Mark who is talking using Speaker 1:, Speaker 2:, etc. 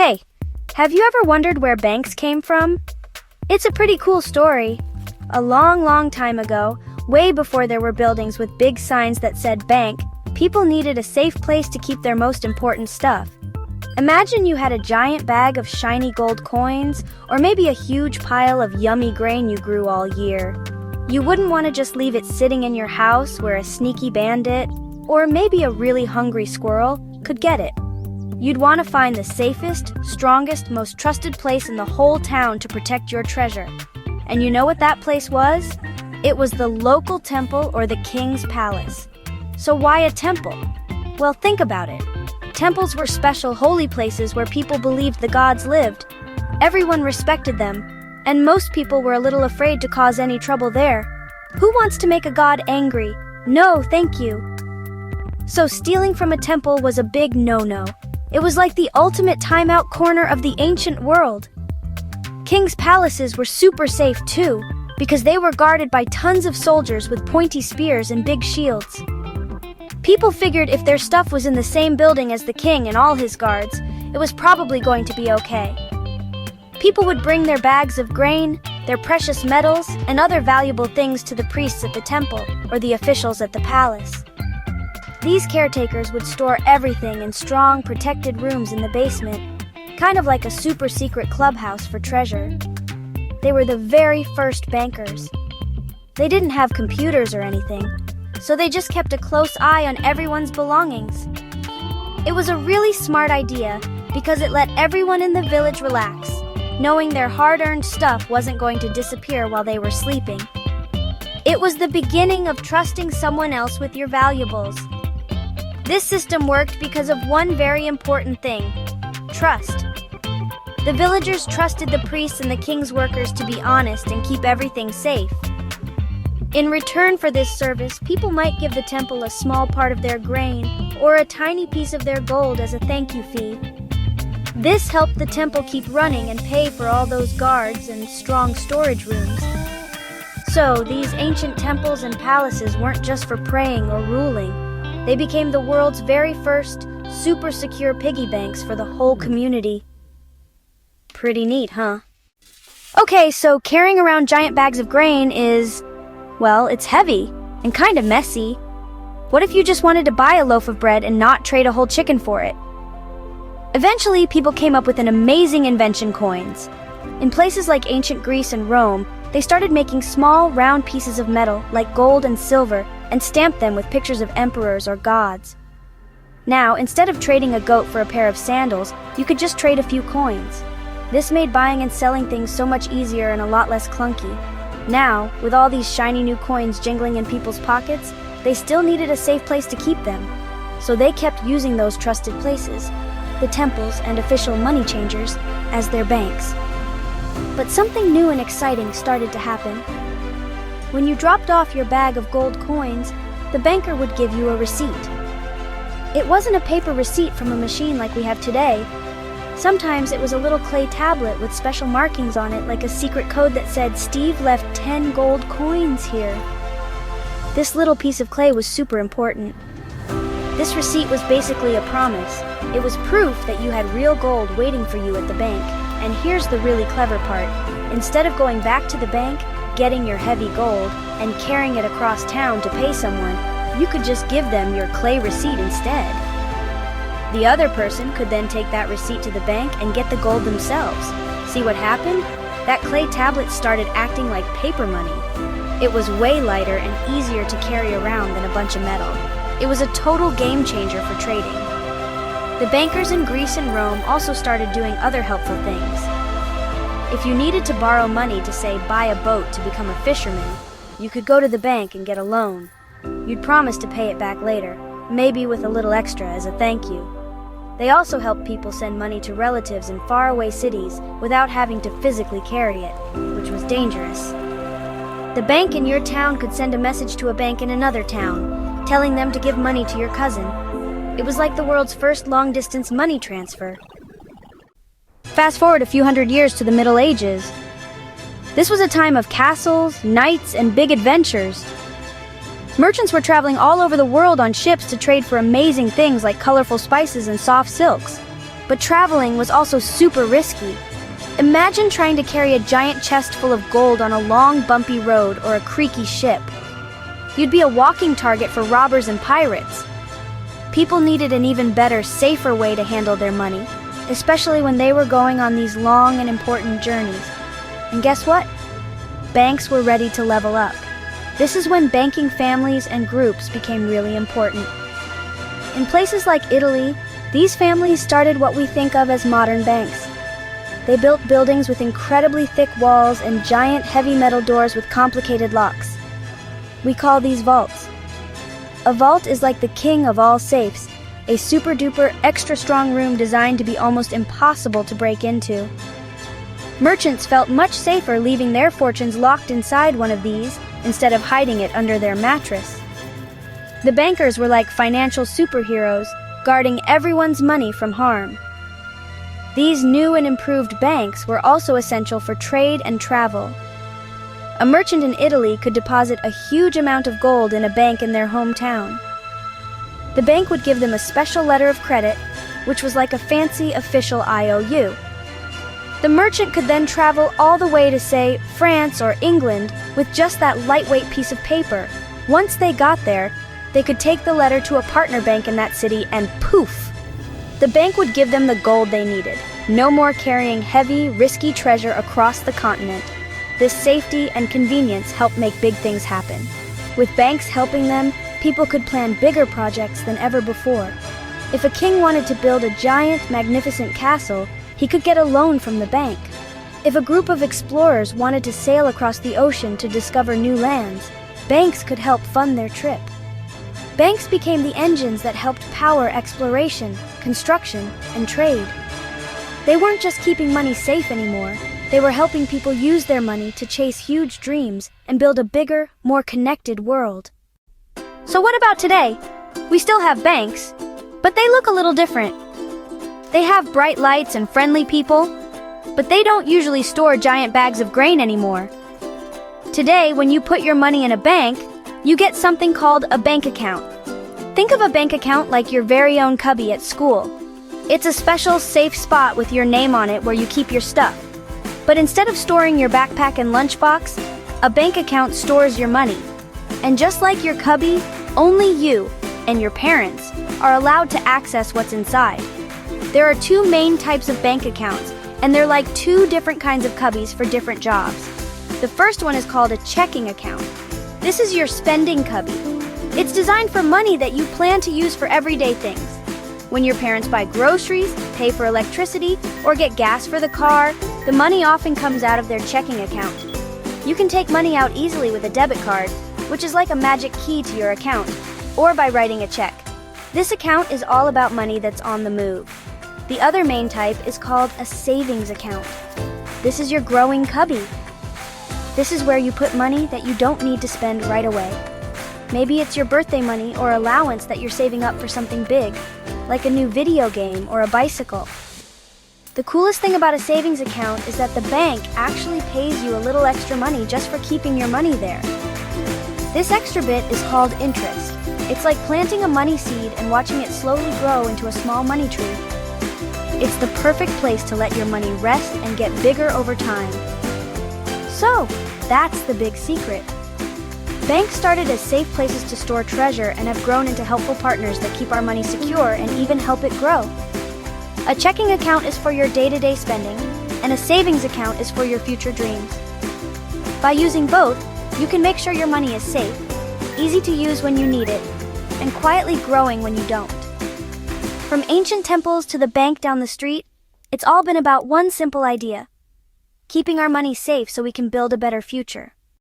Speaker 1: Hey, have you ever wondered where banks came from? It's a pretty cool story. A long, long time ago, way before there were buildings with big signs that said bank, people needed a safe place to keep their most important stuff. Imagine you had a giant bag of shiny gold coins, or maybe a huge pile of yummy grain you grew all year. You wouldn't want to just leave it sitting in your house where a sneaky bandit, or maybe a really hungry squirrel, could get it. You'd want to find the safest, strongest, most trusted place in the whole town to protect your treasure. And you know what that place was? It was the local temple or the king's palace. So why a temple? Well, think about it. Temples were special holy places where people believed the gods lived. Everyone respected them, and most people were a little afraid to cause any trouble there. Who wants to make a god angry? No, thank you. So stealing from a temple was a big no-no. It was like the ultimate timeout corner of the ancient world. King's palaces were super safe too, because they were guarded by tons of soldiers with pointy spears and big shields. People figured if their stuff was in the same building as the king and all his guards, it was probably going to be okay. People would bring their bags of grain, their precious metals, and other valuable things to the priests at the temple or the officials at the palace. These caretakers would store everything in strong, protected rooms in the basement, kind of like a super secret clubhouse for treasure. They were the very first bankers. They didn't have computers or anything, so they just kept a close eye on everyone's belongings. It was a really smart idea because it let everyone in the village relax, knowing their hard-earned stuff wasn't going to disappear while they were sleeping. It was the beginning of trusting someone else with your valuables. This system worked because of one very important thing: trust. The villagers trusted the priests and the king's workers to be honest and keep everything safe. In return for this service, people might give the temple a small part of their grain or a tiny piece of their gold as a thank you fee. This helped the temple keep running and pay for all those guards and strong storage rooms. So, these ancient temples and palaces weren't just for praying or ruling. They became the world's very first, super secure piggy banks for the whole community. Pretty neat, huh? Okay, so carrying around giant bags of grain is, well, it's heavy and kind of messy. What if you just wanted to buy a loaf of bread and not trade a whole chicken for it? Eventually, people came up with an amazing invention: coins. In places like ancient Greece and Rome, they started making small, round pieces of metal, like gold and silver, and stamped them with pictures of emperors or gods. Now, instead of trading a goat for a pair of sandals, you could just trade a few coins. This made buying and selling things so much easier and a lot less clunky. Now, with all these shiny new coins jingling in people's pockets, they still needed a safe place to keep them. So they kept using those trusted places, the temples and official money changers, as their banks. But something new and exciting started to happen. When you dropped off your bag of gold coins, the banker would give you a receipt. It wasn't a paper receipt from a machine like we have today. Sometimes it was a little clay tablet with special markings on it, like a secret code that said, "Steve left 10 gold coins here." This little piece of clay was super important. This receipt was basically a promise. It was proof that you had real gold waiting for you at the bank. And here's the really clever part. Instead of going back to the bank, getting your heavy gold, and carrying it across town to pay someone, you could just give them your clay receipt instead. The other person could then take that receipt to the bank and get the gold themselves. See what happened? That clay tablet started acting like paper money. It was way lighter and easier to carry around than a bunch of metal. It was a total game changer for trading. The bankers in Greece and Rome also started doing other helpful things. If you needed to borrow money to, say, buy a boat to become a fisherman, you could go to the bank and get a loan. You'd promise to pay it back later, maybe with a little extra as a thank you. They also helped people send money to relatives in faraway cities without having to physically carry it, which was dangerous. The bank in your town could send a message to a bank in another town, telling them to give money to your cousin. It was like the world's first long-distance money transfer. Fast forward a few hundred years to the Middle Ages. This was a time of castles, knights, and big adventures. Merchants were traveling all over the world on ships to trade for amazing things like colorful spices and soft silks. But traveling was also super risky. Imagine trying to carry a giant chest full of gold on a long, bumpy road or a creaky ship. You'd be a walking target for robbers and pirates. People needed an even better, safer way to handle their money, especially when they were going on these long and important journeys. And guess what? Banks were ready to level up. This is when banking families and groups became really important. In places like Italy, these families started what we think of as modern banks. They built buildings with incredibly thick walls and giant heavy metal doors with complicated locks. We call these vaults. A vault is like the king of all safes, a super-duper extra strong room designed to be almost impossible to break into. Merchants felt much safer leaving their fortunes locked inside one of these instead of hiding it under their mattress. The bankers were like financial superheroes, guarding everyone's money from harm. These new and improved banks were also essential for trade and travel. A merchant in Italy could deposit a huge amount of gold in a bank in their hometown. The bank would give them a special letter of credit, which was like a fancy official IOU. The merchant could then travel all the way to, say, France or England with just that lightweight piece of paper. Once they got there, they could take the letter to a partner bank in that city and poof! The bank would give them the gold they needed. No more carrying heavy, risky treasure across the continent. This safety and convenience helped make big things happen. With banks helping them, people could plan bigger projects than ever before. If a king wanted to build a giant, magnificent castle, he could get a loan from the bank. If a group of explorers wanted to sail across the ocean to discover new lands, banks could help fund their trip. Banks became the engines that helped power exploration, construction, and trade. They weren't just keeping money safe anymore. They were helping people use their money to chase huge dreams and build a bigger, more connected world. So what about today? We still have banks, but they look a little different. They have bright lights and friendly people, but they don't usually store giant bags of grain anymore. Today, when you put your money in a bank, you get something called a bank account. Think of a bank account like your very own cubby at school. It's a special, safe spot with your name on it where you keep your stuff. But instead of storing your backpack and lunchbox, a bank account stores your money. And just like your cubby, only you and your parents are allowed to access what's inside. There are two main types of bank accounts, and they're like two different kinds of cubbies for different jobs. The first one is called a checking account. This is your spending cubby. It's designed for money that you plan to use for everyday things. When your parents buy groceries, pay for electricity, or get gas for the car, the money often comes out of their checking account. You can take money out easily with a debit card, which is like a magic key to your account, or by writing a check. This account is all about money that's on the move. The other main type is called a savings account. This is your growing cubby. This is where you put money that you don't need to spend right away. Maybe it's your birthday money or allowance that you're saving up for something big, like a new video game or a bicycle. The coolest thing about a savings account is that the bank actually pays you a little extra money just for keeping your money there. This extra bit is called interest. It's like planting a money seed and watching it slowly grow into a small money tree. It's the perfect place to let your money rest and get bigger over time. So, that's the big secret. Banks started as safe places to store treasure and have grown into helpful partners that keep our money secure and even help it grow. A checking account is for your day-to-day spending, and a savings account is for your future dreams. By using both, you can make sure your money is safe, easy to use when you need it, and quietly growing when you don't. From ancient temples to the bank down the street, it's all been about one simple idea: keeping our money safe so we can build a better future.